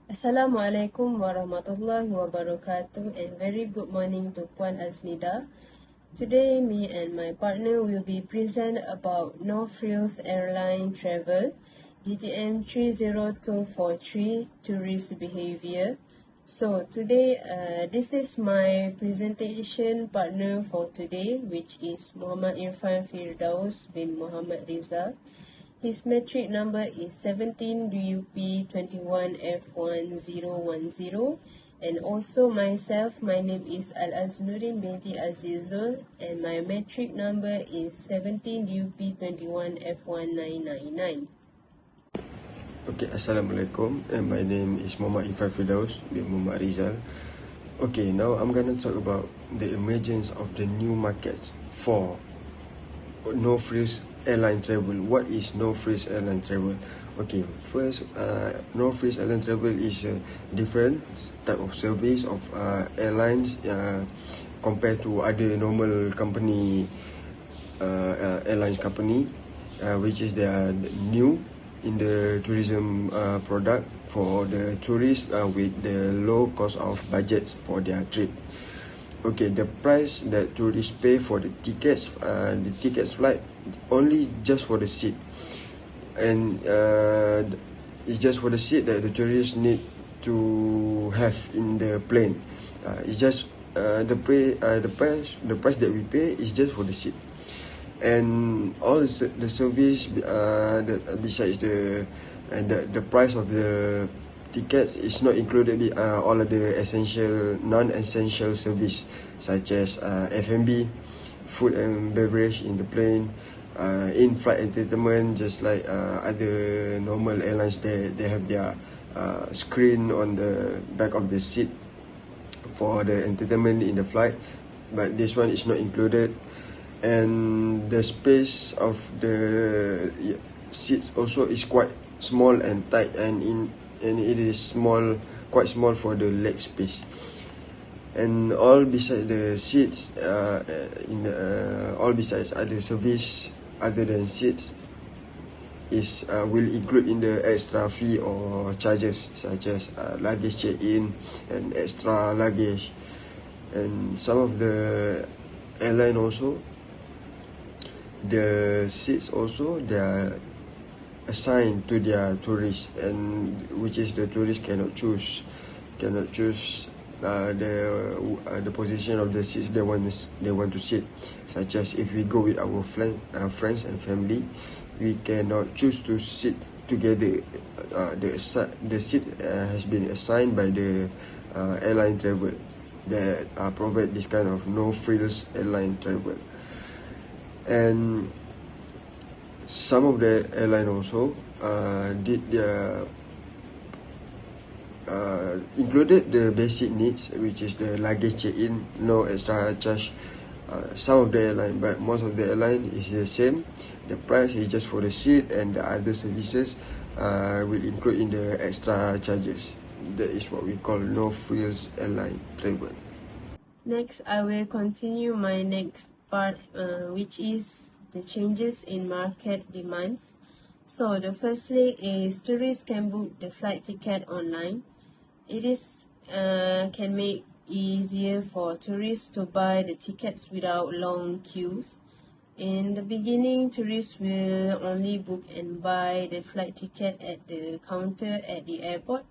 Assalamualaikum warahmatullahi wabarakatuh and very good morning to Puan Aznida. Today, me and my partner will be present about No Frills Airline Travel, DTM30243 Tourist Behaviour. So today, this is my presentation partner for today, which is Muhammad Irfan Firdaus bin Muhammad Rizal. His metric number is 17 DUP21F1010, and also myself, my name is Al-Aznurin binti Azizul, and my metric number is 17 DUP21F1999. Okay, Assalamualaikum, and my name is Muhammad Irfan Firdaus bin Muhammad Rizal. Okay, now I'm gonna talk about the emergence of the new markets for no-frills airline travel. What is no-frills airline travel? Okay, first, no-frills airline travel is a different type of service of airlines compared to other normal company, airlines company, which is they are new in the tourism product for the tourists with the low cost of budget for their trip. Okay, the price that tourists pay for the tickets flight only just for the seat, and it's just for the seat that the tourists need to have in the plane. It's just the price that we pay is just for the seat, and all the service besides the price of the tickets is not included all of the non-essential service such as F&B, food and beverage in the plane, in-flight entertainment, just like other normal airlines. They have their screen on the back of the seat for the entertainment in the flight, but this one is not included. And the space of the seats also is quite small and tight, and it is quite small for the leg space. And all besides the seats, all besides other service other than seats is will include in the extra fee or charges, such as luggage check-in and extra luggage. And some of the airline also, the seats also, they are assigned to their tourists, and which is the tourists cannot choose the position of the seats they want to sit. Such as if we go with our friends and family, we cannot choose to sit together. The seat has been assigned by the airline travel that provide this kind of no frills airline travel. And some of the airline also did their included the basic needs, which is the luggage check-in, no extra charge. Some of the airline, but most of the airline is the same. The price is just for the seat, and the other services will include in the extra charges. That is what we call no frills airline travel. Next, I will continue my next part, which is the changes in market demands. So the first thing is tourists can book the flight ticket online. It is can make easier for tourists to buy the tickets without long queues. In the beginning, tourists will only book and buy the flight ticket at the counter at the airport.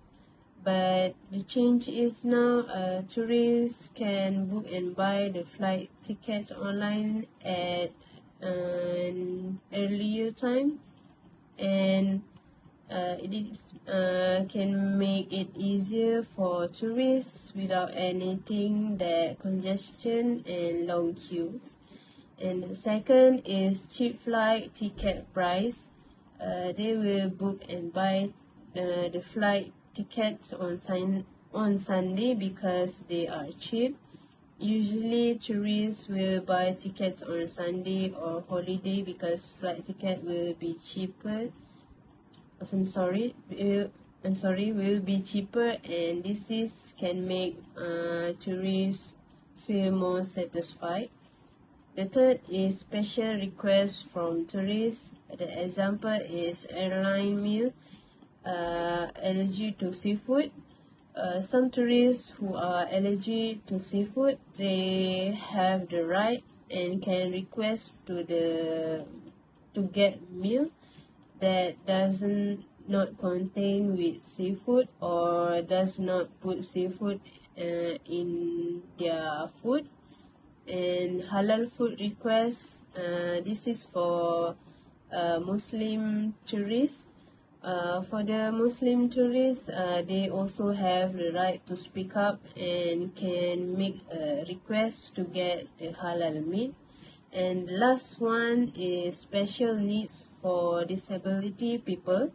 But the change is now tourists can book and buy the flight tickets online at an earlier time, and it is can make it easier for tourists without anything that congestion and long queues. And the second is cheap flight ticket price. They will book and buy the flight tickets on Sunday because they are cheap. Usually tourists will buy tickets on Sunday or holiday because flight ticket will be cheaper. Will be cheaper, and this can make tourists feel more satisfied. The third is special requests from tourists. The example is airline meal allergy to seafood. Some tourists who are allergic to seafood, they have the right and can request to get meal that doesn't not contain with seafood or does not put seafood in their food. And halal food requests, this is for Muslim tourists. For the Muslim tourists, they also have the right to speak up and can make a request to get the halal meat. And the last one is special needs for disability people.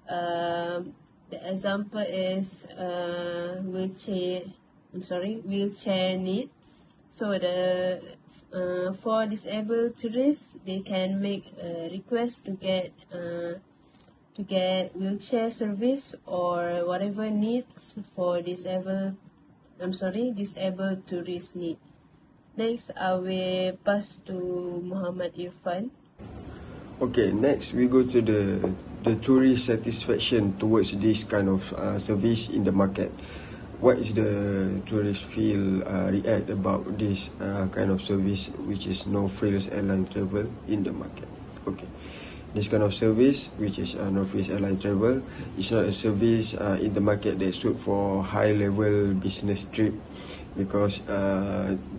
The example is wheelchair need. So for disabled tourists, they can make a request to get wheelchair service or whatever needs for disabled tourists need. Next, I will pass to Muhammad Irfan. Okay, next we go to the tourist satisfaction towards this kind of service in the market. What is the tourist feel react about this kind of service, which is no frills airline travel in the market? Okay, this kind of service, which is no frills airline travel, is not a service in the market that suit for high level business trip, because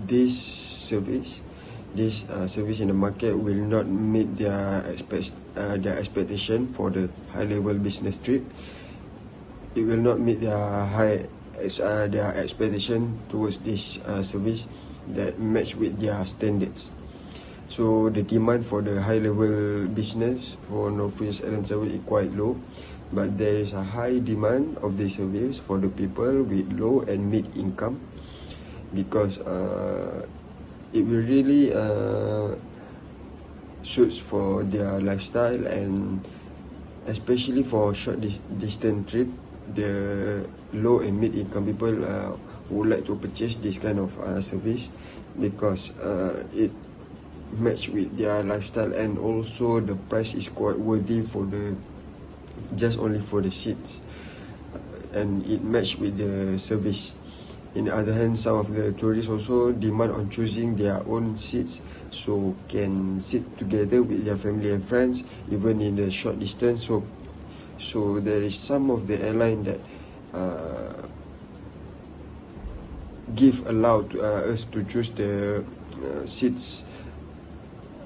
this service in the market will not meet their expectation for the high level business trip. It will not meet their expectation towards this service that match with their standards. So the demand for the high level business for North-East Airline Travel is quite low, but there is a high demand of this service for the people with low and mid income, because it will really suits for their lifestyle, and especially for short distance trip, the low and mid income people would like to purchase this kind of service, because it match with their lifestyle, and also the price is quite worthy for just only for the seats, and it match with the service. In the other hand, some of the tourists also demand on choosing their own seats, so can sit together with their family and friends even in the short distance. So there is some of the airline that allow us to choose the seats,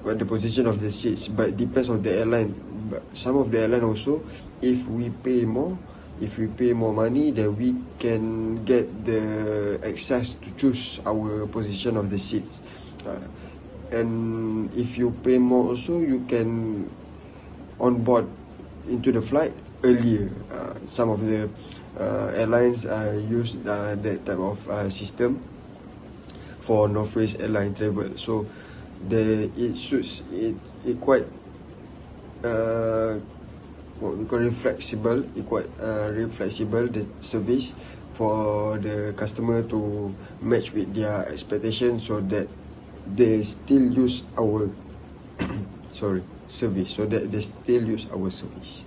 the position of the seats, but depends on the airline. But some of the airline also, if we pay more money, then we can get the access to choose our position of the seats. And if you pay more also, you can on board into the flight earlier. Some of the airlines use that type of system for North-East Airline Travel. So it suits it quite what we call flexible. It quite flexible, the service, for the customer to match with their expectations, so that they still use our service, so that they still use our service.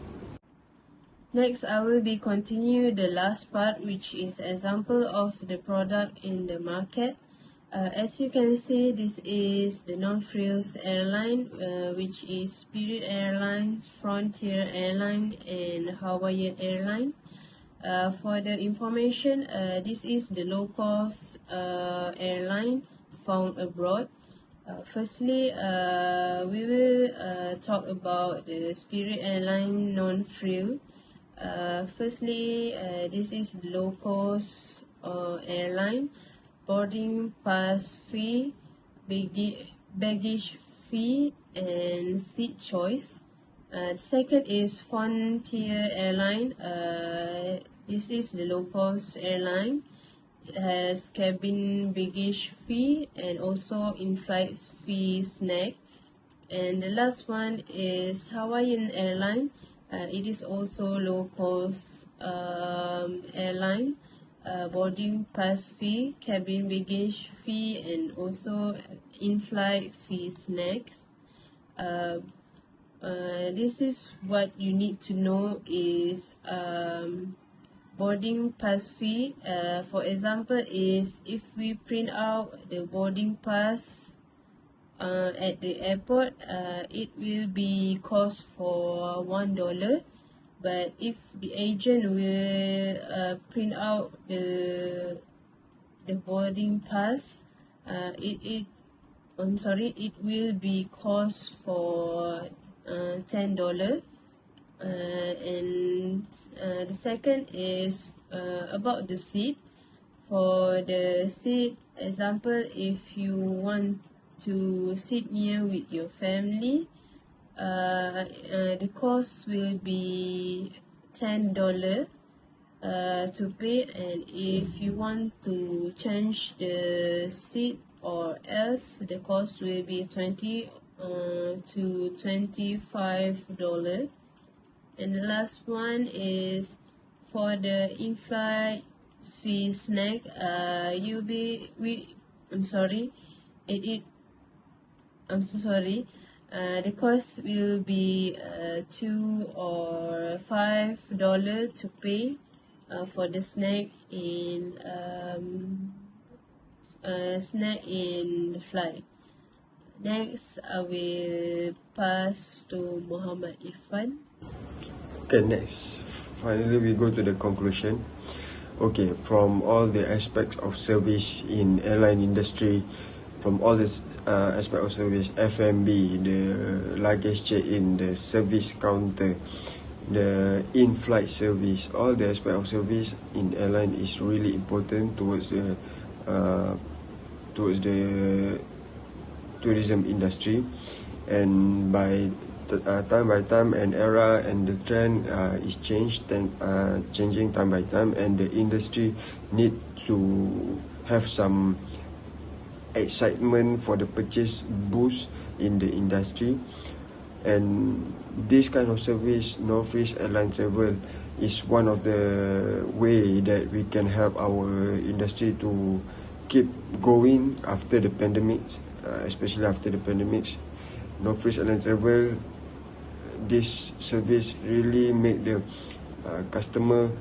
Next, I will be continue the last part, which is example of the product in the market. As you can see, this is the non-frills airline, which is Spirit Airlines, Frontier Airline, and Hawaiian Airline. For the information, this is the low-cost airline found abroad. Firstly, we will talk about the Spirit Airline non-frill. Firstly, this is low-cost airline. Boarding pass fee, baggage fee, and seat choice. Second is Frontier Airline. This is the low-cost airline. It has cabin baggage fee and also in-flight fee snack. And the last one is Hawaiian Airline. It is also low-cost airline. Boarding pass fee, cabin baggage fee, and also in-flight fee snacks. This is what you need to know is boarding pass fee. For example, is if we print out the boarding pass at the airport, it will be cost for $1. But if the agent will print out the boarding pass, it will be cost for $10. And the second is about the seat. For the seat, example, if you want to sit near with your family, the cost will be $10 to pay. And if you want to change the seat or else, the cost will be $20 to $25. And the last one is for the in-flight fee snack. I'm so sorry. The cost will be $2 or $5 to pay for the snack in the flight. Next, I will pass to Muhammad Irfan. Okay, next. Finally, we go to the conclusion. Okay, from all the aspects of service in airline industry, from all this aspect of service, F&B, the luggage check-in, the service counter, the in-flight service, all the aspect of service in airline is really important towards the tourism industry. And by time by time and era and the trend is changing time by time, and the industry need to have some excitement for the purchase boost in the industry. And this kind of service, North-East Airline Travel, is one of the way that we can help our industry to keep going after the pandemics, especially after the pandemics. North-East Airline Travel, this service really make the customer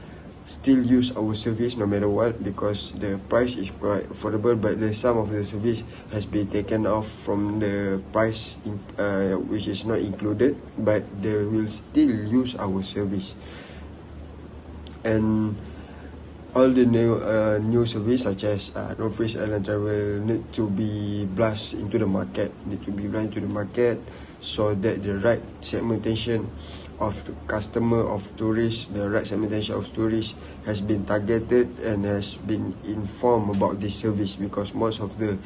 still use our service no matter what, because the price is quite affordable, but the some of the service has been taken off from the price which is not included, but they will still use our service. And all the new service such as North-East Airline Travel need to be blast into the market, so that the right segmentation of the customer, of tourists, the right segmentation of tourists has been targeted and has been informed about this service, because most of the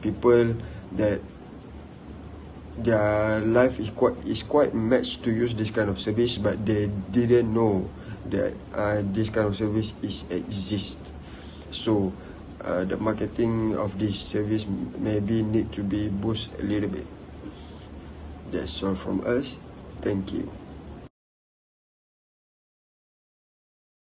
people that their life is quite matched to use this kind of service, but they didn't know that this kind of service exists. So the marketing of this service maybe need to be boosted a little bit. That's all from us. Thank you.